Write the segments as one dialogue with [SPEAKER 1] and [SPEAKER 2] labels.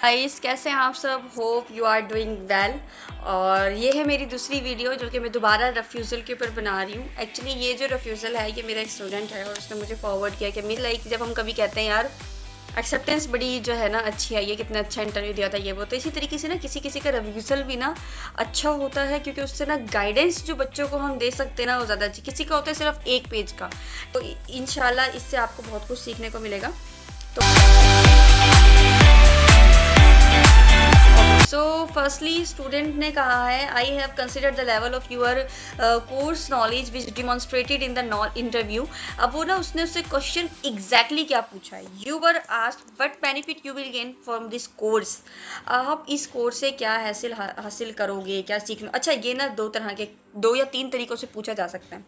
[SPEAKER 1] Guys, कैसे हैं आप सब? Hope you are doing well. और ये है मेरी दूसरी वीडियो जो कि मैं दोबारा रेफ्यूज़ल के ऊपर बना रही हूँ। एक्चुअली ये जो रेफ्यूज़ल है ये मेरा एक स्टूडेंट है और उसने मुझे फॉरवर्ड किया कि मेरी लाइक जब हम कभी कहते हैं यार एक्सेप्टेंस बड़ी जो है ना अच्छी आई है, कितना अच्छा इंटरव्यू दिया था ये वो, तो इसी तरीके से ना किसी किसी का रिव्यूज़ल भी ना अच्छा होता है क्योंकि उससे ना गाइडेंस जो बच्चों को हम दे सकते हैं ना वो ज़्यादा अच्छी। किसी का होता है सिर्फ एक पेज का, तो इंशाल्लाह इससे आपको बहुत कुछ सीखने को मिलेगा। तो सो फर्स्टली स्टूडेंट ने कहा है I have considered the level of your course knowledge which demonstrated in the interview. अब वो ना उसने उससे क्वेश्चन एग्जैक्टली क्या पूछा है, you were asked what benefit you will gain from this course. आप इस कोर्स से क्या हासिल करोगे, क्या सीखना। अच्छा, ये ना दो तरह के, दो या तीन तरीकों से पूछा जा सकता है,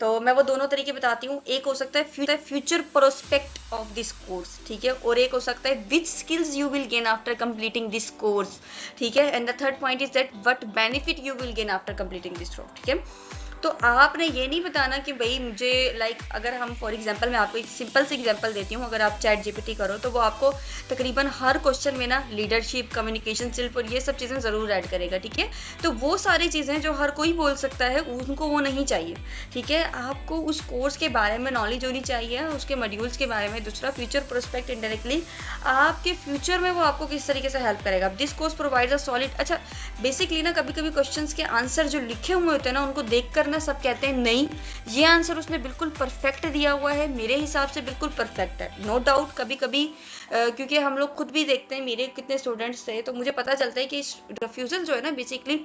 [SPEAKER 1] तो मैं वो दोनों तरीके बताती हूँ। एक हो सकता है future prospect of this course, ठीक है, और एक हो सकता है which skills you will gain after completing this course, ठीक है, and the third point is that what benefit you will gain after completing this course, ठीक है। तो आपने ये नहीं बताना कि भाई मुझे लाइक अगर हम फॉर एग्जांपल मैं आपको एक सिंपल सी एग्जांपल देती हूँ, अगर आप चैट जीपीटी करो तो वो आपको तकरीबन हर क्वेश्चन में ना लीडरशिप, कम्युनिकेशन स्किल और ये सब चीज़ें ज़रूर ऐड करेगा, ठीक है। तो वो सारी चीज़ें जो हर कोई बोल सकता है उनको वो नहीं चाहिए, ठीक है। आपको उस कोर्स के बारे में नॉलेज होनी चाहिए, उसके मॉड्यूल्स के बारे में। दूसरा फ्यूचर प्रोस्पेक्ट, इनडायरेक्टली आपके फ्यूचर में वो आपको किस तरीके से हेल्प करेगा। This course provides a solid. अच्छा, बेसिकली ना कभी कभी क्वेश्चंस के आंसर जो लिखे हुए होते हैं ना उनको देख कर ना सब कहते हैं नहीं ये आंसर उसने बिल्कुल परफेक्ट दिया हुआ है, मेरे हिसाब से बिल्कुल परफेक्ट है। नो डाउट कभी कभी क्योंकि हम लोग खुद भी देखते हैं, मेरे कितने स्टूडेंट्स थे तो मुझे पता चलता है कि रिफ्यूजल जो है ना बेसिकली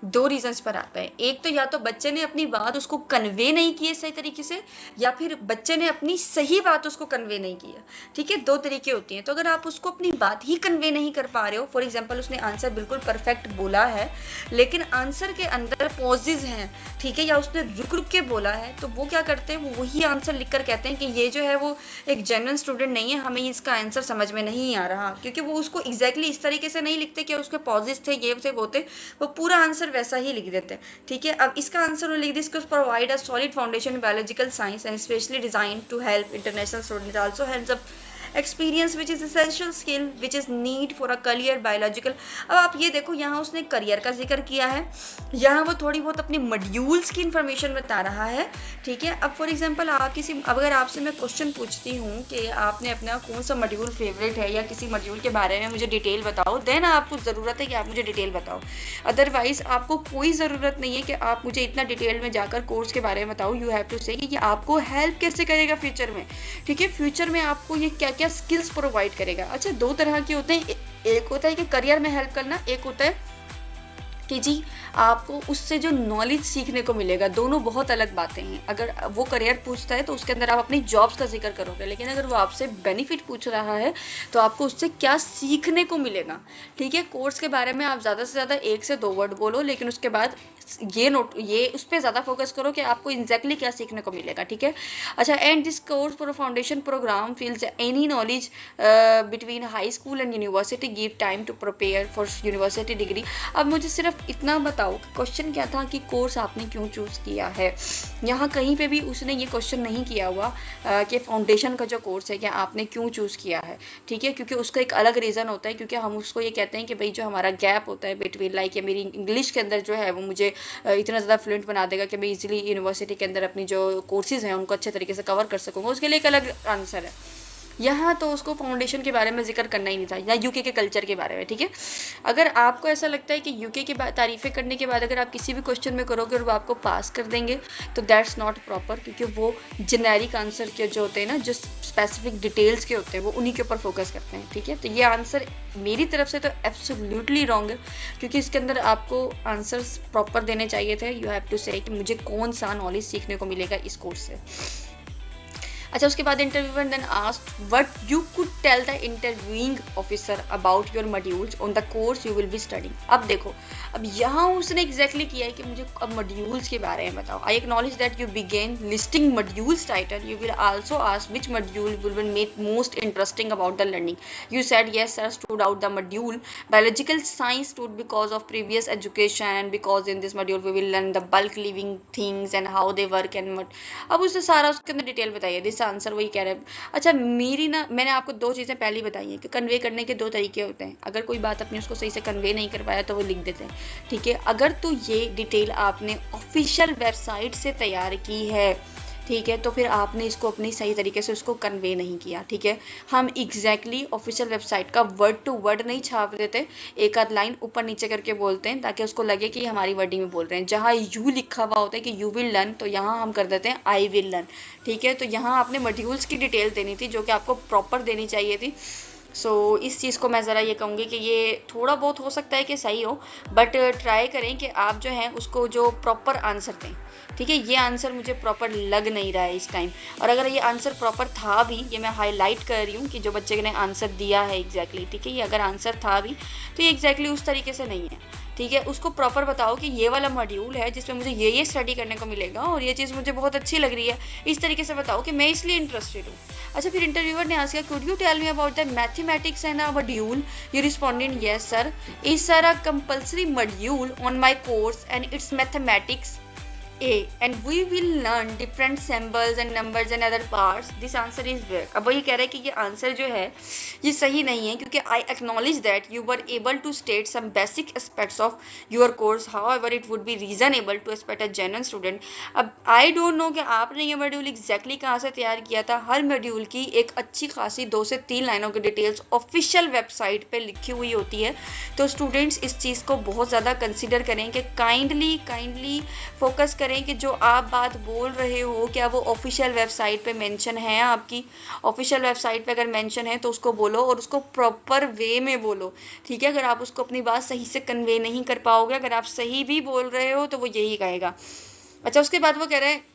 [SPEAKER 1] दो रीजंस पर आता है। एक तो या तो बच्चे ने अपनी बात उसको कन्वे नहीं की है सही तरीके से, या फिर बच्चे ने अपनी सही बात उसको कन्वे नहीं की है, ठीक है। दो तरीके होती हैं। तो अगर आप उसको अपनी बात ही कन्वे नहीं कर पा रहे हो, फॉर एग्जांपल उसने आंसर बिल्कुल परफेक्ट बोला है लेकिन आंसर के अंदर पॉजेज हैं, ठीक है, या उसने रुक रुक के बोला है, तो वो क्या करते हैं, वो वही आंसर लिख कर कहते हैं कि ये जो है वो एक जेन्युइन स्टूडेंट नहीं है, हमें इसका आंसर समझ में नहीं आ रहा, क्योंकि वो उसको एग्जैक्टली इस तरीके से नहीं लिखते कि उसके पॉजेज थे, ये थे, वो थे, वो पूरा आंसर वैसा ही लिख देते हैं, ठीक है। अब इसका आंसर लिख this provide a solid foundation in biological science and specially design to help international students also hands up experience which is essential skill which is need for a career biological। अब आप ये देखो यहाँ उसने career का जिक्र किया है, यहाँ वो थोड़ी बहुत अपने मॉड्यूल्स की इंफॉर्मेशन बता रहा है, ठीक है। अब फॉर एग्जांपल आप किसी, अगर आपसे मैं क्वेश्चन पूछती हूँ कि आपने अपना कौन सा मॉड्यूल फेवरेट है या किसी मॉड्यूल के बारे में मुझे डिटेल बताओ, देन आपको ज़रूरत है कि आप मुझे डिटेल बताओ। अदरवाइज आपको कोई ज़रूरत नहीं है कि आप मुझे इतना डिटेल में जाकर कोर्स के बारे में बताओ। यू हैव टू से कि आपको हेल्प कैसे करेगा फ्यूचर में, ठीक है, फ्यूचर में आपको ये क्या क्या स्किल्स प्रोवाइड करेगा। अच्छा, दो तरह के होते हैं, एक होता है कि करियर में हेल्प करना, एक होता है कि जी आपको उससे जो नॉलेज सीखने को मिलेगा। दोनों बहुत अलग बातें हैं। अगर वो करियर पूछता है तो उसके अंदर आप अपनी जॉब्स का जिक्र करोगे, लेकिन अगर वो आपसे बेनिफिट पूछ रहा है तो आपको उससे क्या सीखने को मिलेगा, ठीक है। कोर्स के बारे में आप ज़्यादा से ज़्यादा 1 से 2 वर्ड बोलो, लेकिन उसके बाद ये उस पर ज़्यादा फोकस करो कि आपको एग्जैक्टली क्या सीखने को मिलेगा, ठीक है। अच्छा, and this course for foundation programme feels any knowledge between high school and university, give time to prepare for university degree. अब मुझे सिर्फ इतना बताओ, क्वेश्चन क्या था कि कोर्स आपने क्यों चूज़ किया है। यहाँ कहीं पे भी उसने ये क्वेश्चन नहीं किया हुआ कि फाउंडेशन का जो कोर्स है क्या आपने क्यों चूज़ किया है, ठीक है, क्योंकि उसका एक अलग रीज़न होता है। क्योंकि हम उसको ये कहते हैं कि भाई जो हमारा गैप होता है बिटवीन लाइक या मेरी इंग्लिश के अंदर जो है वो मुझे इतना ज़्यादा फ्लुएंट बना देगा कि मैं इजीली यूनिवर्सिटी के अंदर अपनी जो कोर्सेज हैं उनको अच्छे तरीके से कवर कर सकूँगा, उसके लिए एक अलग आंसर है। यहाँ तो उसको फाउंडेशन के बारे में जिक्र करना ही नहीं था, या यूके के कल्चर के बारे में, ठीक है। अगर आपको ऐसा लगता है कि यूके की तारीफ़ें करने के बाद अगर आप किसी भी क्वेश्चन में करोगे और वो आपको पास कर देंगे तो दैट्स नॉट प्रॉपर, क्योंकि वो जेनेरिक आंसर के जो होते हैं ना, जो स्पेसिफिक डिटेल्स के होते हैं, वो उन्हीं के ऊपर फोकस करते हैं, ठीक है। तो ये आंसर मेरी तरफ से तो एब्सोल्युटली रॉन्ग है, क्योंकि इसके अंदर आपको आंसर्स प्रॉपर देने चाहिए थे। यू हैव टू से कि मुझे कौन सा नॉलेज सीखने को मिलेगा इस कोर्स से। अच्छा, उसके बाद interviewer then asked what you could tell the interviewing officer about your modules on the course you will be studying. अब देखो, अब यहाँ उसने एग्जैक्टली किया है कि मुझे अब मॉड्यूल्स के बारे में बताओ। I acknowledge that you began listing modules title, you will also ask which module will make most interesting about the learning. You said yes sir, stood out the module biological science stood because of previous education and because in this module we will learn the bulk living things and how they work and अब उसने सारा उसके अंदर detail बताई है। This सा answer वही कह रहा है। अच्छा मेरी ना, मैंने आपको दो चीज़ें पहले ही बताई हैं कि कन्वे करने के दो तरीके होते हैं। अगर कोई बात अपनी उसको सही से कन्वे नहीं कर पाया तो वो लिख देते हैं, ठीक है। अगर तो ये डिटेल आपने ऑफिशियल वेबसाइट से तैयार की है, ठीक है, तो फिर आपने इसको अपनी सही तरीके से उसको कन्वे नहीं किया, ठीक है। हम एग्जैक्टली ऑफिशियल वेबसाइट का वर्ड टू वर्ड नहीं छाप देते, एक आध लाइन ऊपर नीचे करके बोलते हैं ताकि उसको लगे कि हमारी वर्डिंग में बोल रहे हैं। जहाँ यू लिखा हुआ होता है कि यू विल लर्न, तो यहाँ हम कर देते हैं आई विल लर्न, ठीक है। तो यहाँ आपने मॉड्यूल्स की डिटेल देनी थी जो कि आपको प्रॉपर देनी चाहिए थी। इस चीज़ को मैं ज़रा ये कहूँगी कि ये थोड़ा बहुत हो सकता है कि सही हो, बट ट्राई करें कि आप जो हैं उसको जो प्रॉपर आंसर दें, ठीक है। ये आंसर मुझे प्रॉपर लग नहीं रहा है इस टाइम, और अगर ये आंसर प्रॉपर था भी, ये मैं हाईलाइट कर रही हूँ कि जो बच्चे ने आंसर दिया है एग्जैक्टली, ठीक है, ये अगर आंसर था भी तो ये एग्जैक्टली उस तरीके से नहीं है, ठीक है। उसको प्रॉपर बताओ कि ये वाला मॉड्यूल है जिसमें मुझे ये स्टडी करने को मिलेगा और ये चीज़ मुझे बहुत अच्छी लग रही है, इस तरीके से बताओ कि मैं इसलिए इंटरेस्टेड हूँ। अच्छा, फिर इंटरव्यूअर ने ask, could you tell me about the mathematics and a module? You responded, yes sir, is sir a compulsory module on my course and it's mathematics A and we will learn different symbols and numbers and other parts. This answer is correct. अब वो ये कह रहा है कि ये answer जो है ये सही नहीं है क्योंकि I acknowledge that you were able to state some basic aspects of your course. However, it would be reasonable to expect a genuine student. अब I don't know कि आपने ये मॉड्यूल एग्जैक्टली कहाँ से तैयार किया था। हर मॉड्यूल की एक अच्छी खासी 2 से 3 लाइनों की डिटेल्स ऑफिशियल वेबसाइट पे लिखी हुई होती है, तो स्टूडेंट्स इस चीज़ को बहुत ज़्यादा कंसिडर करें कि काइंडली फोकस करें कि जो आप बात बोल रहे हो क्या वो ऑफिशियल वेबसाइट पे मेंशन है। आपकी ऑफिशियल वेबसाइट पे अगर मेंशन है तो उसको बोलो और उसको प्रॉपर वे में बोलो, ठीक है। अगर आप उसको अपनी बात सही से कन्वे नहीं कर पाओगे, अगर आप सही भी बोल रहे हो तो वो यही कहेगा। अच्छा, उसके बाद वो कह रहे हैं,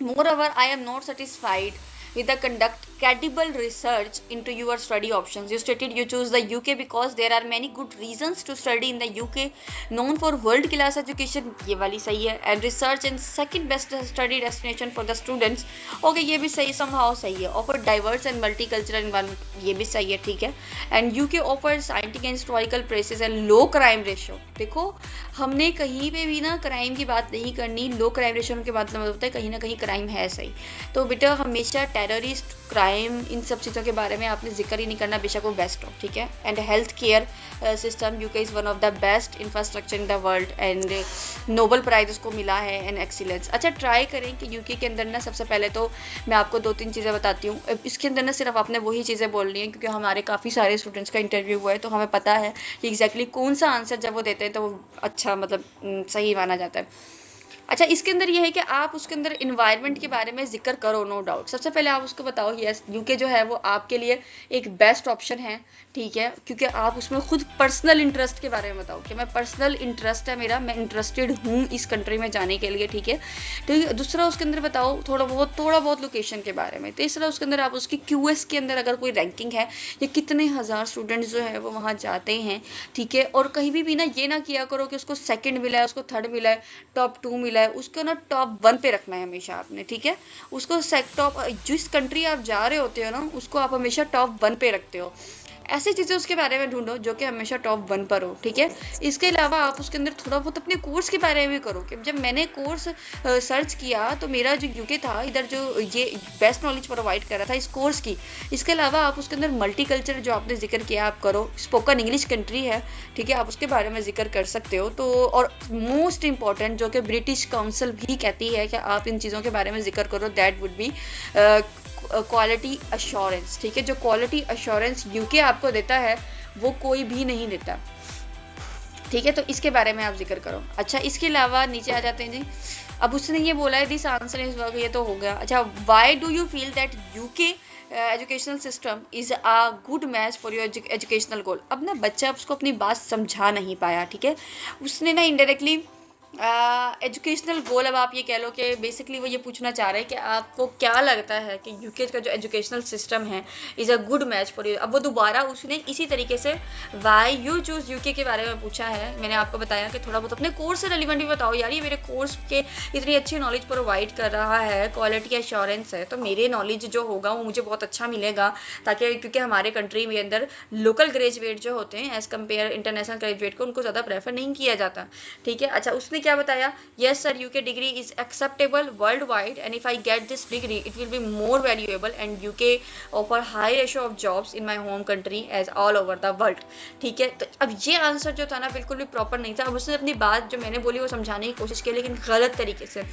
[SPEAKER 1] moreover I am not satisfied with the conduct credible research into your study options. You stated you choose the UK because there are many good reasons to study in the UK, known for world class education. ये वाली सही है, and research and second best study destination for the students. Okay, ये भी सही, somehow सही है. Offer diverse and multicultural environment, ये भी सही है, ठीक है. And UK offers scientific and historical places and low crime ratio. देखो हमने कहीं पे भी ना क्राइम की बात नहीं करनी, लो क्राइम रेशियो के मतलब होता है कहीं ना कहीं क्राइम है सही, तो बेटा हमेशा टेररिस्ट, क्राइम, इन सब चीज़ों के बारे में आपने जिक्र ही नहीं करना, बेशक वो बेस्ट हो, ठीक है। And health care system UK is one of the best infrastructure in the world and Nobel prize उसको मिला है एंड एक्सीलेंस। अच्छा, ट्राई करें कि यूके के अंदर ना सबसे पहले तो मैं आपको 2-3 चीज़ें बताती हूँ। इसके अंदर ना सिर्फ आपने वही चीज़ें बोलनी है क्योंकि हमारे काफ़ी सारे स्टूडेंट्स का इंटरव्यू हुआ है, तो हमें पता है कि एग्जैक्टली कौन सा आंसर जब वो देते हैं तो वो अच्छा मतलब सही माना जाता है। अच्छा, इसके अंदर ये है कि आप उसके अंदर इन्वायरमेंट के बारे में जिक्र करो, नो डाउट। सबसे पहले आप उसको बताओ यस यूके जो है वो आपके लिए एक बेस्ट ऑप्शन है, ठीक है, क्योंकि आप उसमें खुद पर्सनल इंटरेस्ट के बारे में बताओ कि मैं पर्सनल इंटरेस्ट है मेरा, मैं इंटरेस्टेड हूँ इस कंट्री में जाने के लिए, ठीक है। तो दूसरा उसके अंदर बताओ थोड़ा बहुत लोकेशन के बारे में। तीसरा उसके अंदर आप उसकी क्यूएस के अंदर अगर कोई रैंकिंग है या कितने हज़ार स्टूडेंट्स जो है वो वहाँ जाते हैं, ठीक है। और कहीं भी ना ये ना किया करो कि उसको सेकंड मिला है, उसको थर्ड मिला है, टॉप 2 मिला है, उसको ना टॉप 1 पे रखना है हमेशा आपने, ठीक है। उसको टॉप, जिस कंट्री आप जा रहे होते हो ना उसको आप हमेशा टॉप 1 पे रखते हो। ऐसी चीज़ें उसके बारे में ढूंढो जो कि हमेशा टॉप 1 पर हो, ठीक है। इसके अलावा आप उसके अंदर थोड़ा बहुत अपने कोर्स के बारे में भी करो कि जब मैंने कोर्स सर्च किया तो मेरा जो यूके था इधर जो ये बेस्ट नॉलेज प्रोवाइड कर रहा था इस कोर्स की। इसके अलावा आप उसके अंदर मल्टी कल्चर जो आपने जिक्र किया आप करो, स्पोकन इंग्लिश कंट्री है, ठीक है, आप उसके बारे में जिक्र कर सकते हो। तो और मोस्ट इंपॉर्टेंट जो कि ब्रिटिश काउंसिल भी कहती है कि आप इन चीज़ों के बारे में जिक्र करो, that would be quality assurance, ठीक है। जो क्वालिटी अश्योरेंस यूके आपको देता है वो कोई भी नहीं देता, ठीक है। तो इसके बारे में आप जिक्र करो। अच्छा, इसके अलावा नीचे आ जाते हैं जी। अब उसने ये बोला है दिस आंसर इज वर्क, ये तो हो गया। अच्छा, why do you feel that UK educational system is a good match for your educational goal. अब ना बच्चा उसको अपनी बात समझा नहीं पाया, ठीक है। उसने ना इनडायरेक्टली एजुकेशनल गोल, अब आप ये कह लो कि बेसिकली वो ये पूछना चाह रहे हैं कि आपको क्या लगता है कि यूके का जो एजुकेशनल सिस्टम है is a good match for you. अब वो दोबारा उसने इसी तरीके से वाई यू चूज यूके के बारे में पूछा है। मैंने आपको बताया कि थोड़ा बहुत अपने कोर्स से रिलेवेंट भी बताओ, यार ये मेरे कोर्स के इतनी अच्छी नॉलेज प्रोवाइड कर रहा है, क्वालिटी एश्योरेंस है, तो मेरे नॉलेज जो होगा वो मुझे बहुत अच्छा मिलेगा, ताकि क्योंकि हमारे कंट्री में अंदर लोकल ग्रेजुएट जो होते हैं एज़ कम्पेयर इंटरनेशनल ग्रेजुएट को उनको ज़्यादा प्रेफर नहीं किया जाता, ठीक है। अच्छा, उसने क्या बताया, yes sir UK degree is acceptable world wide and if I get this degree it will be more valuable and UK offer high ratio of jobs in my home country as all over the world. ठीक है, तो अब ये answer जो था ना बिल्कुल भी प्रॉपर नहीं था। अब उसने अपनी बात जो मैंने बोली वो समझाने की कोशिश की लेकिन गलत तरीके से।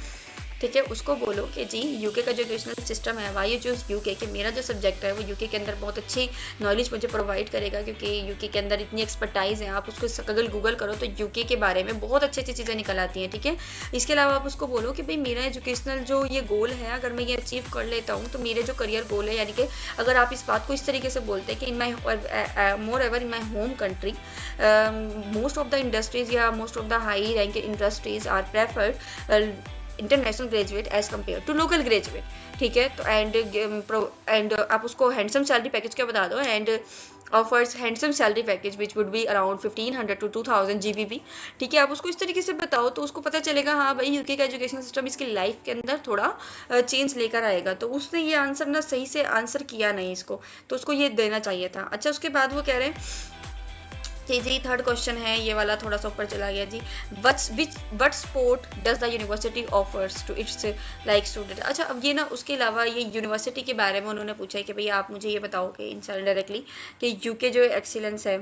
[SPEAKER 1] ठीक है, उसको बोलो कि जी यूके का जो एजुकेशनल सिस्टम है, वाई यू चूज यूके, कि मेरा जो सब्जेक्ट है वो यूके के अंदर बहुत अच्छी नॉलेज मुझे प्रोवाइड करेगा क्योंकि यूके के अंदर इतनी एक्सपर्टाइज है। आप उसको अगर गूगल करो तो यूके के बारे में बहुत अच्छी अच्छी चीज़ें निकल आती हैं। ठीक है, इसके अलावा आप उसको बोलो कि भाई मेरा एजुकेशनल जो ये गोल है अगर मैं ये अचीव कर लेता हूँ तो मेरे जो करियर गोल है, यानी कि अगर आप इस बात को इस तरीके से बोलते हैं कि in my more ever in my home country most of the industries या most of the high rank industries are preferred international graduate as compare to local graduate. ठीक है, तो एंड आप उसको हैंडसम सैलरी पैकेज क्या बता दो, and offers handsome salary package which would be around 1500 to 2000 GBP। ठीक है, आप उसको इस तरीके से बताओ तो उसको पता चलेगा हाँ भाई यूके का एजुकेशन सिस्टम इसकी लाइफ के अंदर थोड़ा चेंज लेकर आएगा। तो उसने ये आंसर ना सही से आंसर किया नहीं इसको, तो उसको ये देना चाहिए था। अच्छा, उसके बाद वो कह रहे हैं जी थर्ड क्वेश्चन है ये वाला, थोड़ा सा ऊपर चला गया जी, what sport does the university offers to its like student. अच्छा, अब ये ना उसके अलावा ये यूनिवर्सिटी के बारे में उन्होंने पूछा है कि भाई आप मुझे ये बताओ कि इनडायरेक्टली कि यूके जो एक्सीलेंस है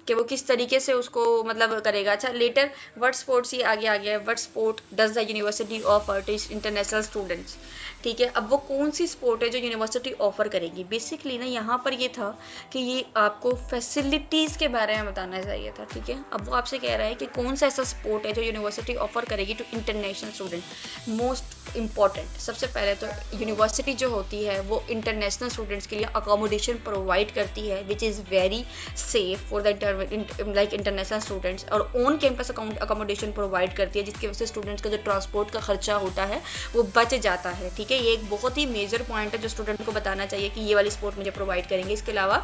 [SPEAKER 1] कि वो किस तरीके से उसको मतलब करेगा। अच्छा, लेटर व्हाट स्पोर्ट्स, ये आगे आ गया, what support does the university offer to international students. ठीक है, अब वो कौन सी स्पोर्ट है जो यूनिवर्सिटी ऑफर करेगी। बेसिकली ना यहाँ पर ये था कि ये आपको फैसिलिटीज़ के बारे में बताना चाहिए था। ठीक है, अब वो आपसे कह रहा है कि कौन सा ऐसा स्पोर्ट है जो यूनिवर्सिटी ऑफर करेगी to international student. Most important, सबसे पहले तो यूनिवर्सिटी जो होती है वो इंटरनेशनल स्टूडेंट्स के लिए अकोमोडेशन प्रोवाइड करती है which is very safe for the like international students, और ऑन कैंपस अकोमोडेशन प्रोवाइड करती है जिसकी वजह से स्टूडेंट्स का जो ट्रांसपोर्ट का खर्चा होता है वो बच जाता है। ठीक है, ये एक बहुत ही मेजर पॉइंट है जो स्टूडेंट को बताना चाहिए कि ये वाली स्पोर्ट मुझे प्रोवाइड करेंगे। इसके अलावा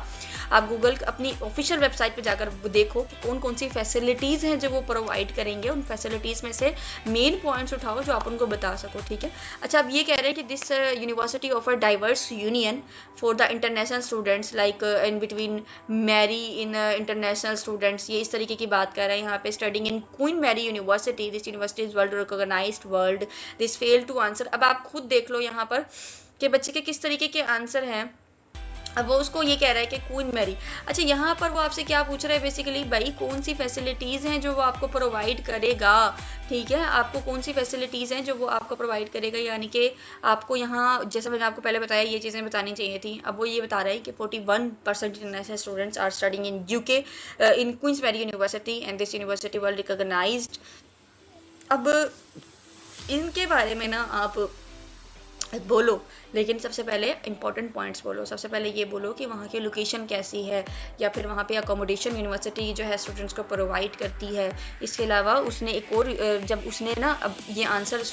[SPEAKER 1] आप गूगल अपनी ऑफिशियल वेबसाइट पर जाकर देखो कि कौन कौन सी फैसिलिटीज़ हैं जो वो प्रोवाइड करेंगे, उन फैसिलिटीज़ में से मेन पॉइंट्स उठाओ जो आप उनको बता सको। ठीक है, अच्छा, अब ये कह रहे हैं कि this university offer diverse union for the international students like in between Mary in international students. ये इस तरीके की बात कर रहे हैं यहाँ पे। Studying in Queen Mary university, this university is world recognised world, this fail to answer. अब आप खुद देख लो यहाँ पर कि बच्चे के किस तरीके के आंसर हैं। अब वो उसको ये कह रहा है कि क्वीन मैरी। अच्छा, यहाँ पर वो आपसे क्या पूछ रहा है बेसिकली, भाई कौन सी फैसिलिटीज़ हैं जो वो आपको प्रोवाइड करेगा। ठीक है, आपको कौन सी फैसिलिटीज़ हैं जो वो आपको प्रोवाइड करेगा, यानी कि आपको यहाँ जैसा मैंने आपको पहले बताया ये चीज़ें बतानी चाहिए थी। अब वो ये बता रहा है कि 41% international students are studying in UK in Queens Mary university and this university world recognised. अब इनके बारे में ना आप बोलो, लेकिन सबसे पहले इंपॉर्टेंट पॉइंट्स बोलो। सबसे पहले ये बोलो कि वहाँ की लोकेशन कैसी है, या फिर वहाँ पे अकोमोडेशन यूनिवर्सिटी जो है स्टूडेंट्स को प्रोवाइड करती है। इसके अलावा उसने एक और जब उसने ना अब ये आंसर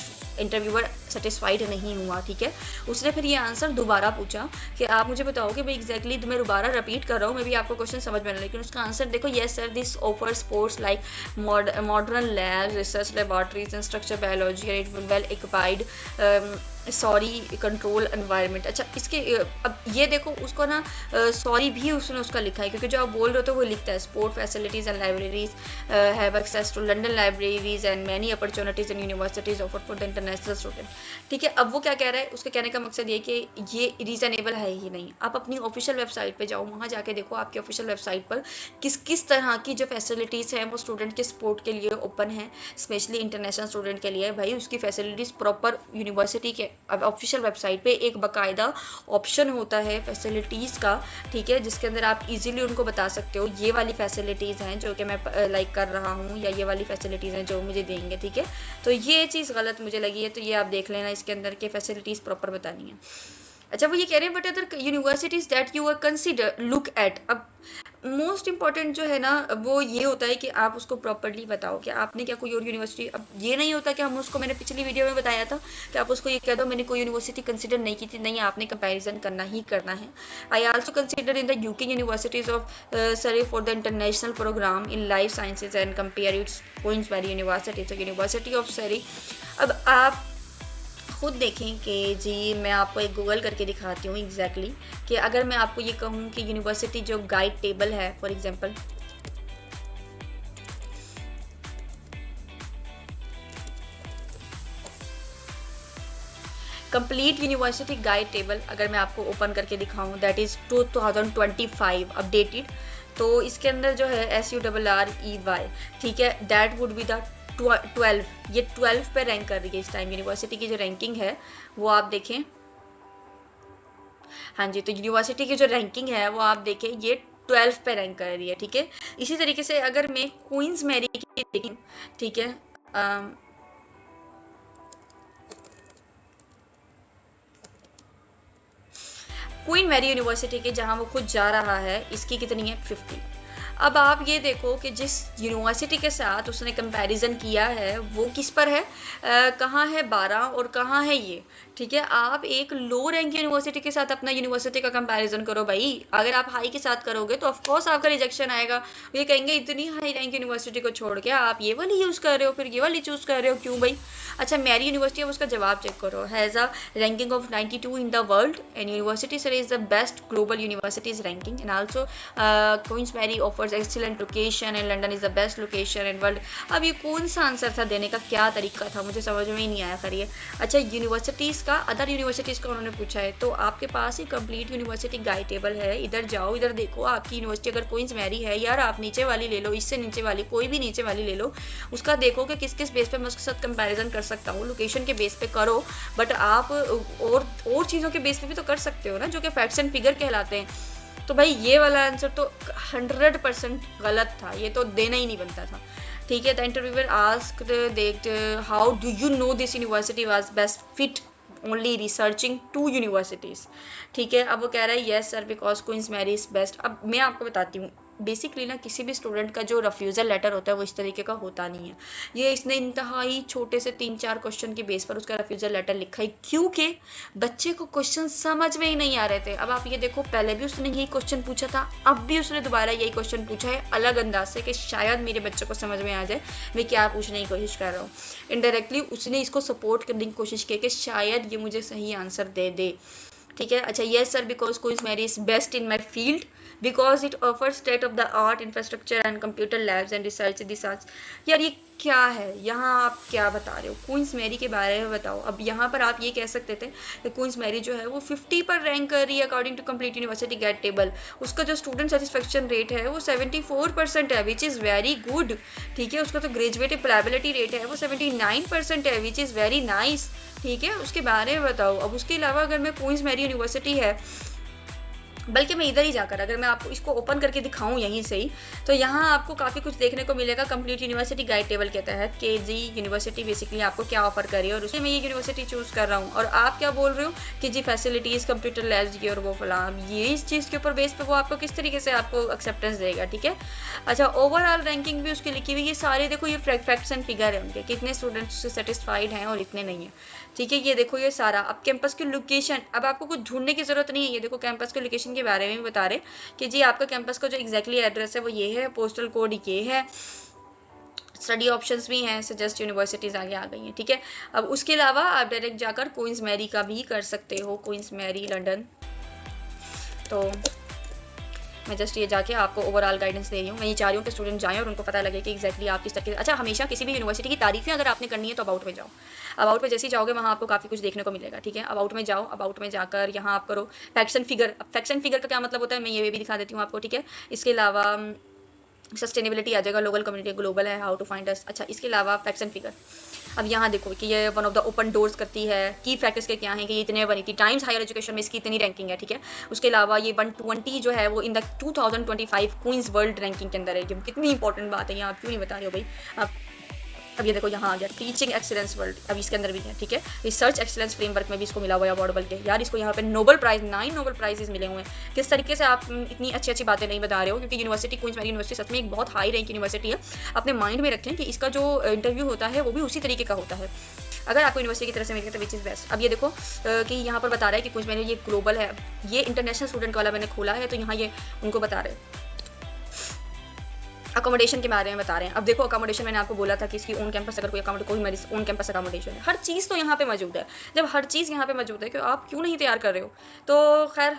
[SPEAKER 1] इंटरव्यूअर सेटिस्फाइड नहीं हुआ। ठीक है, उसने फिर ये आंसर दोबारा पूछा कि आप मुझे बताओ कि भाई एग्जैक्टली मैं दोबारा रिपीट कर रहा हूँ, मैं भी आपको क्वेश्चन समझ में आ रहा है, लेकिन उसका आंसर देखो, yes sir this offer sports like modern labs, research laboratories and structure biology and it well equipped sorry control environment. अच्छा, इसके अब ये देखो उसको ना सॉरी भी उसने उसका लिखा है, क्योंकि जो आप बोल रहे हो तो वो लिखता है sport facilities and libraries have access to London libraries and many opportunities in universities offer for the international student. ठीक है, अब वो क्या कह रहा है, उसके कहने का मकसद ये कि ये रीजनेबल है ही नहीं। आप अपनी ऑफिशियल वेबसाइट पर जाओ, वहाँ जाके देखो आपकी ऑफिशियल वेबसाइट पर किस किस तरह की जो फैसिलिटीज़ हैं वो स्टूडेंट के सपोर्ट के लिए ओपन है, स्पेशली इंटरनेशनल स्टूडेंट के लिए। भाई उसकी फैसिलिटीज़ प्रॉपर यूनिवर्सिटी के अब ऑफिशियल वेबसाइट पे एक बाकायदा ऑप्शन होता है फैसिलिटीज़ का। ठीक है, जिसके अंदर आप इजीली उनको बता सकते हो ये वाली फैसिलिटीज़ हैं जो कि मैं लाइक कर रहा हूँ, या ये वाली फैसिलिटीज़ हैं जो मुझे देंगे। ठीक है, तो ये चीज़ गलत मुझे लगी है, तो ये आप देख लेना, इसके अंदर के फैसिलिटीज़ प्रॉपर बतानी है। अच्छा, वो ये कह रहे हैं but other universities that you are consider look at. अब मोस्ट इंपॉर्टेंट जो है ना वो ये होता है कि आप उसको प्रॉपर्ली बताओ कि आपने क्या कोई और यूनिवर्सिटी। अब ये नहीं होता कि हम उसको, मैंने पिछली वीडियो में बताया था कि आप उसको ये कह दो मैंने कोई यूनिवर्सिटी कंसीडर नहीं की थी। नहीं, आपने कंपैरिजन करना ही करना है। I also consider in the UK universities of Surrey for the international programme in life sciences and compare its queens Mary university. तो यूनिवर्सिटी ऑफ सरी, अब आप खुद देखें कि जी मैं आपको एक गूगल करके दिखाती हूँ एग्जैक्टली कि अगर मैं आपको ये कहूँ कि यूनिवर्सिटी जो गाइड टेबल है for example, complete university guide table अगर मैं आपको ओपन करके दिखाऊं, दैट इज़ 2025 अपडेटेड। तो इसके अंदर जो है SURREY, ठीक है, दैट वुड बी द 12, ये 12 पे रैंक कर रही है इस टाइम। यूनिवर्सिटी की जो रैंकिंग है वो आप देखें, हाँ जी, तो यूनिवर्सिटी की जो रैंकिंग है वो आप देखें, ये 12 पे रैंक कर रही है, ठीक है। इसी तरीके से अगर मैं क्वींस मैरी की देखूं, ठीक है, क्वीन मैरी यूनिवर्सिटी के जहाँ वो खुद जा रहा है, इसकी कितनी है 50। अब आप ये देखो कि जिस यूनिवर्सिटी के साथ उसने कंपैरिजन किया है वो किस पर है, कहाँ है 12 और कहाँ है ये, ठीक है। आप एक लो रैंक यूनिवर्सिटी के साथ अपना यूनिवर्सिटी का कंपैरिजन करो भाई। अगर आप हाई के साथ करोगे तो ऑफकोर्स आपका रिजेक्शन आएगा। ये कहेंगे इतनी हाई रैंक यूनिवर्सिटी को छोड़ के आप ये वाली यूज़ कर रहे हो, फिर ये वाली चूज़ कर रहे हो, क्यों भाई। अच्छा, मैरी यूनिवर्सिटी, अब उसका जवाब चेक करो, has a ranking of 92 in the world and university sir is the best global universities ranking and also Queens Mary offers excellent location and London is the best location in world. अब ये कौन सा answer था देने का, क्या तरीका था, मुझे समझ में ही नहीं आया करिए। अच्छा, यूनिवर्सिटीज़ का, अदर यूनिवर्सिटीज़ का उन्होंने पूछा है, तो आपके पास ही कंप्लीट यूनिवर्सिटी गाइड टेबल है, इधर जाओ, इधर देखो आपकी यूनिवर्सिटी अगर क्वींस मैरी है, यार आप नीचे वाली ले लो, इससे नीचे वाली, कोई भी नीचे वाली ले लो, उसका देखो कि किस किस बेस पे मैं उसके साथ कंपैरिजन कर सकता हूँ। लोकेशन के बेस पे करो, बट आप और चीज़ों के बेस पे भी तो कर सकते हो ना, जो कि फैक्ट्स एंड फिगर कहलाते हैं। तो भाई ये वाला आंसर तो 100% गलत था, ये तो देना ही नहीं बनता था, ठीक है। The interviewer asked that how do you know this university was best fit only researching 2 universities, ठीक है। अब वो कह रहा है yes sir because Queens Mary is best. अब मैं आपको बताती हूँ, बेसिकली ना किसी भी स्टूडेंट का जो रेफ्यूज़ल लेटर होता है वो इस तरीके का होता नहीं है। ये इसने इंतहाई छोटे से 3-4 क्वेश्चन के बेस पर उसका रेफ्यूज़ल लेटर लिखा है, क्योंकि बच्चे को क्वेश्चन समझ में ही नहीं आ रहे थे। अब आप ये देखो, पहले भी उसने यही क्वेश्चन पूछा था, अब भी उसने दोबारा यही क्वेश्चन पूछा है अलग अंदाज से, कि शायद मेरे बच्चे को समझ में आ जाए मैं क्या पूछने की कोशिश कर रहा हूँ। इनडायरेक्टली उसने इसको सपोर्ट करने की कोशिश की कि शायद ये मुझे सही आंसर दे दे, ठीक है। अच्छा, yes sir because Queens Mary is best in my field because it offer state of the art infrastructure and computer labs and research research. यार ये क्या है, यहाँ आप क्या बता रहे हो, क्वींस मैरी के बारे में बताओ। अब यहाँ पर आप ये कह सकते थे कि क्वींस मैरी जो है वो 50 पर रैंक कर रही है according to complete university guide table. उसका जो स्टूडेंट सेटिस्फेक्शन रेट है वो 74% है, विच इज़ वेरी गुड, ठीक है। उसका तो ग्रेजुएट एप्लायबिलिटी रेट है वो 79% है, विच इज़ वेरी नाइस, ठीक है। उसके बारे में बताओ। अब उसके अलावा अगर मैं क्वींस मैरी यूनिवर्सिटी है, बल्कि मैं इधर ही जाकर अगर मैं आपको इसको ओपन करके दिखाऊं यहीं से ही, तो यहाँ आपको काफ़ी कुछ देखने को मिलेगा। कंप्लीट यूनिवर्सिटी गाइड टेबल के तहत KG यूनिवर्सिटी बेसिकली आपको क्या ऑफर कर रही है और उसमें मैं ये यूनिवर्सिटी चूज़ कर रहा हूँ, और आप क्या बोल रहे हो कि जी फैसिलिटीज़ कंप्यूटर लैब्स ये और वो फलां, ये इस चीज़ के ऊपर बेस पे वो आपको किस तरीके से आपको एक्सेप्टेंस देगा, ठीक है। अच्छा, ओवरऑल रैंकिंग भी उसकी लिखी हुई, ये सारे देखो, ये फैक्ट्स एंड फिगर है उनके, कितने स्टूडेंट्स सेटिस्फाइड हैं और इतने नहीं है, ठीक है। ये देखो ये सारा। अब कैंपस की लोकेशन, अब आपको कुछ ढूंढने की जरूरत नहीं है, ये देखो कैंपस की लोकेशन के बारे में भी बता रहे कि जी आपका कैंपस का जो एग्जैक्टली एड्रेस है वो ये है, पोस्टल कोड ये है, स्टडी ऑप्शंस भी हैं, सजेस्ट यूनिवर्सिटीज़ आगे आ गई हैं, ठीक है। अब उसके अलावा आप डायरेक्ट जाकर क्वींस मैरी का भी कर सकते हो, क्वींस मैरी लंदन। तो मैं जस्ट ये जाके आपको ओवरऑल गाइडेंस दे रही हूँ। मैं ये चाह रही हूँ कि स्टूडेंट जाएं और उनको पता लगे कि एक्जैक्टली आप किस तरीके। अच्छा, हमेशा किसी भी यूनिवर्सिटी की तारीफें अगर आपने करनी है तो अबाउट में जाओ। अबाउट में जैसे ही जाओगे वहाँ आपको काफ़ी कुछ देखने को मिलेगा, ठीक है। अबाउट में जाओ, अबाउट में जाकर यहाँ आप करो फैक्ट्स एंड फिगर। अब फैक्ट्स एंड फिगर का क्या मतलब होता है मैं ये भी दिखा देती हूँ आपको, ठीक है। इसके अलावा सस्टेनेबिलिटी आ जाएगा, लोकल कम्युनिटी ग्लोबल है, हाउ टू फाइंड अस। अच्छा, इसके अलावा फैक्ट्स एंड फिगर। अब यहाँ देखो कि ये one of the open doors करती है, की फैक्टर्स के क्या हैं कि ये इतने बनी थी, टाइम्स हायर एजुकेशन में इसकी इतनी रैंकिंग है, ठीक है। उसके अलावा ये 120 जो है वो in the 2025 Queens world ranking के अंदर है। ये कितनी इंपॉर्टेंट बात है, ये आप क्यों नहीं बता रहे हो भाई आप। अब ये देखो यहाँ आ गया टीचिंग एक्सीलेंस वर्ल्ड, अब इसके अंदर भी है, ठीक है। रिसर्च एक्सीलेंस फ्रेमवर्क में भी इसको मिला हुआ है अवार्डेबल के। यार इसको यहाँ पे नोबल प्राइज, 9 नोबल प्राइजेस मिले हुए हैं। किस तरीके से आप इतनी अच्छी अच्छी बातें नहीं बता रहे हो, क्योंकि यूनिवर्सिटी क्वींस मैरी यूनिवर्सिटी सच में एक बहुत हाई रैंक यूनिवर्सिटी है। अपने माइंड में रखें कि इसका जो इंटरव्यू होता है वो भी उसी तरीके का होता है अगर आपको यूनिवर्सिटी की तरफ से मिलेगा तो विच इज़ बेस्ट। अब ये देखो कि यहाँ पर बता रहा है कि क्वींस मैरी ये ग्लोबल है, ये इंटरनेशनल स्टूडेंट वाला मैंने खोला है, तो यहाँ ये उनको बता रहे हैं अकोमोडेशन के बारे में बता रहे हैं। अब देखो अकोमोडेशन मैंने आपको बोला था कि इसकी ओन कैंपस, अगर कोई मेरी ओन कैंपस अकोमोडेशन है, हर चीज़ तो यहाँ पे मौजूद है। जब हर चीज़ यहाँ पे मौजूद है कि आप क्यों नहीं तैयार कर रहे हो। तो खैर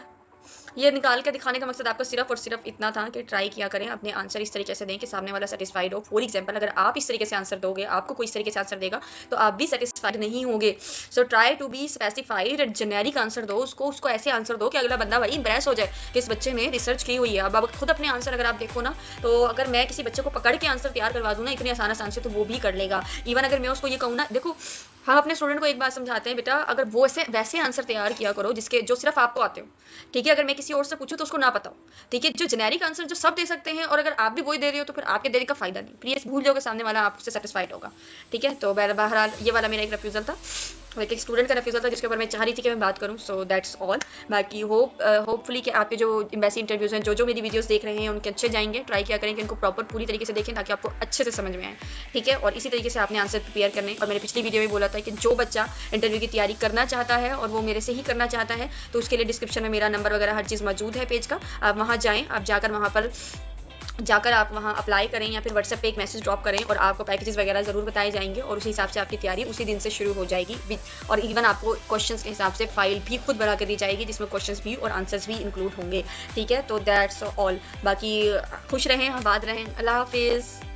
[SPEAKER 1] ये निकाल के दिखाने का मकसद आपका सिर्फ और सिर्फ इतना था कि ट्राई किया करें, अपने आंसर इस तरीके से दें कि सामने वाला सेटिस्फाइड हो। फॉर एग्जांपल, अगर आप इस तरीके से आंसर दोगे, आपको कोई इस तरीके से आंसर देगा, तो आप भी सेटिस्फाइड नहीं होंगे। So try to be specified and generic answer दो, उसको ऐसे आंसर दो कि अगला बंदा भाई इंप्रेस हो जाए कि इस बच्चे ने रिसर्च की हुई है। अब आप खुद अपने आंसर अगर आप देखो ना, तो अगर मैं किसी बच्चे को पकड़ के आंसर तैयार करवा दूँ ना इतने आसान से, तो वो भी कर लेगा। इवन अगर मैं उसको ये कहूँ ना, देखो हम अपने स्टूडेंट को एक बात समझाते हैं, बेटा अगर वो ऐसे वैसे आंसर तैयार किया करो जिसके जो सिर्फ आपको आते हो, ठीक है। अगर मैं किसी और से पूछूं तो उसको ना पता हो, ठीक है। जो जेनेरिक आंसर जो सब दे सकते हैं, और अगर आप भी वही दे रहे हो तो फिर आपके देने का फायदा नहीं, प्लीज भूल जाओगे सामने वाला आपसे सेटिस्फाइड होगा, ठीक है। तो बहरहाल ये वाला मेरा एक रिफ्यूजल था, एक स्टूडेंट का रिफ्यूजल था जिसके ऊपर मैं चाह रही थी कि मैं बात करूं। So that's all. बाकी होपफुली कि आपके जो एम्बेसी इंटरव्यूज हैं, जो मेरी वीडियोस देख रहे हैं उनके अच्छे जाएंगे। ट्राई किया करें कि इनको प्रॉपर पूरी तरीके से देखें ताकि आपको अच्छे से समझ में आए, ठीक है। और इसी तरीके से आपने आंसर प्रिपेयर करने, और मैंने पिछली वीडियो में बोला था कि जो बच्चा इंटरव्यू की तैयारी करना चाहता है और वो मेरे से ही करना चाहता है, तो उसके लिए डिस्क्रिप्शन में मेरा नंबर वगैरह हर चीज़ मौजूद है पेज का। आप वहाँ जाएँ, आप जाकर आप वहाँ अप्लाई करें, या फिर व्हाट्सएप पे एक मैसेज ड्रॉप करें, और आपको पैकेजेस वगैरह ज़रूर बताए जाएंगे, और उसी हिसाब से आपकी तैयारी उसी दिन से शुरू हो जाएगी। और इवन आपको क्वेश्चंस के हिसाब से फाइल भी खुद बना कर दी जाएगी, जिसमें क्वेश्चंस भी और आंसर्स भी इंक्लूड होंगे, ठीक है। तो दैट्स ऑल। बाकी खुश रहें, आबाद रहें, अल्लाह हाफिज़।